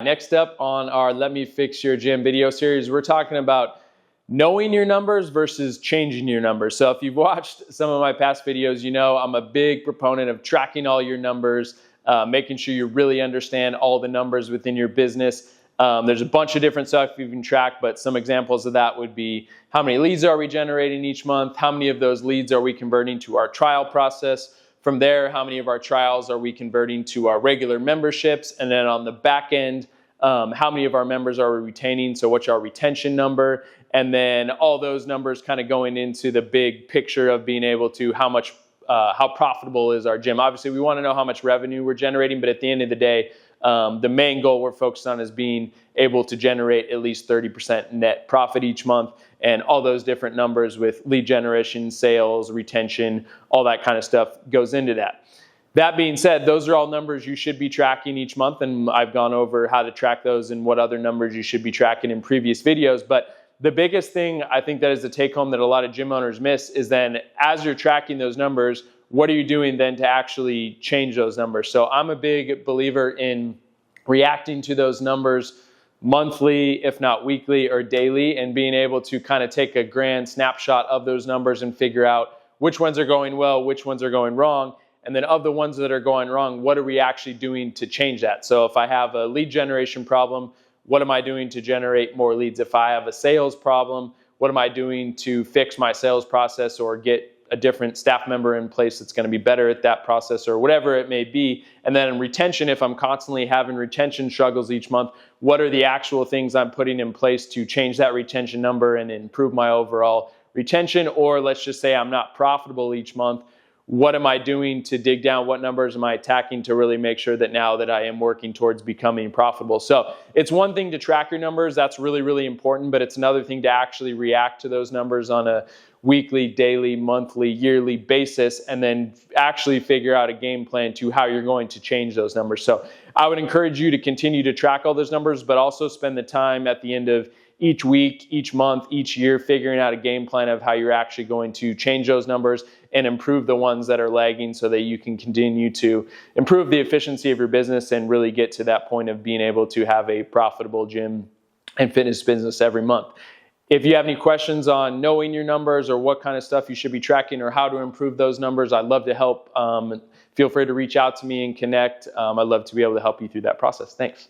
Next up on our Let Me Fix Your Gym video series, we're talking about knowing your numbers versus changing your numbers. So if you've watched some of my past videos, you know I'm a big proponent of tracking all your numbers, making sure you really understand all the numbers within your business. There's a bunch of different stuff you can track, but some examples of that would be how many leads are we generating each month, how many of those leads are we converting to our trial process. From there, how many of our trials are we converting to our regular memberships? And then on the back end, how many of our members are we retaining? So what's our retention number? And then all those numbers kind of going into the big picture of being able to how profitable is our gym. Obviously, we want to know how much revenue we're generating, but at the end of the day, the main goal we're focused on is being able to generate at least 30% net profit each month, and all those different numbers with lead generation, sales, retention, all that kind of stuff goes into that. That being said, those are all numbers you should be tracking each month, and I've gone over how to track those and what other numbers you should be tracking in previous videos. But the biggest thing I think that is the take home that a lot of gym owners miss is then as you're tracking those numbers, what are you doing then to actually change those numbers? So I'm a big believer in reacting to those numbers monthly, if not weekly or daily, and being able to kind of take a grand snapshot of those numbers and figure out which ones are going well, which ones are going wrong. And then of the ones that are going wrong, what are we actually doing to change that? So if I have a lead generation problem, what am I doing to generate more leads? If I have a sales problem, what am I doing to fix my sales process or get a different staff member in place that's going to be better at that process or whatever it may be? And then in retention, if I'm constantly having retention struggles each month, what are the actual things I'm putting in place to change that retention number and improve my overall retention? Or let's just say I'm not profitable each month. What am I doing to dig down? What numbers am I attacking to really make sure that now that I am working towards becoming profitable? So it's one thing to track your numbers. That's really, really important. But it's another thing to actually react to those numbers on a weekly, daily, monthly, yearly basis, and then actually figure out a game plan to how you're going to change those numbers. So I would encourage you to continue to track all those numbers, but also spend the time at the end of each week, each month, each year, figuring out a game plan of how you're actually going to change those numbers and improve the ones that are lagging so that you can continue to improve the efficiency of your business and really get to that point of being able to have a profitable gym and fitness business every month. If you have any questions on knowing your numbers or what kind of stuff you should be tracking or how to improve those numbers, I'd love to help. Feel free to reach out to me and connect. I'd love to be able to help you through that process. Thanks.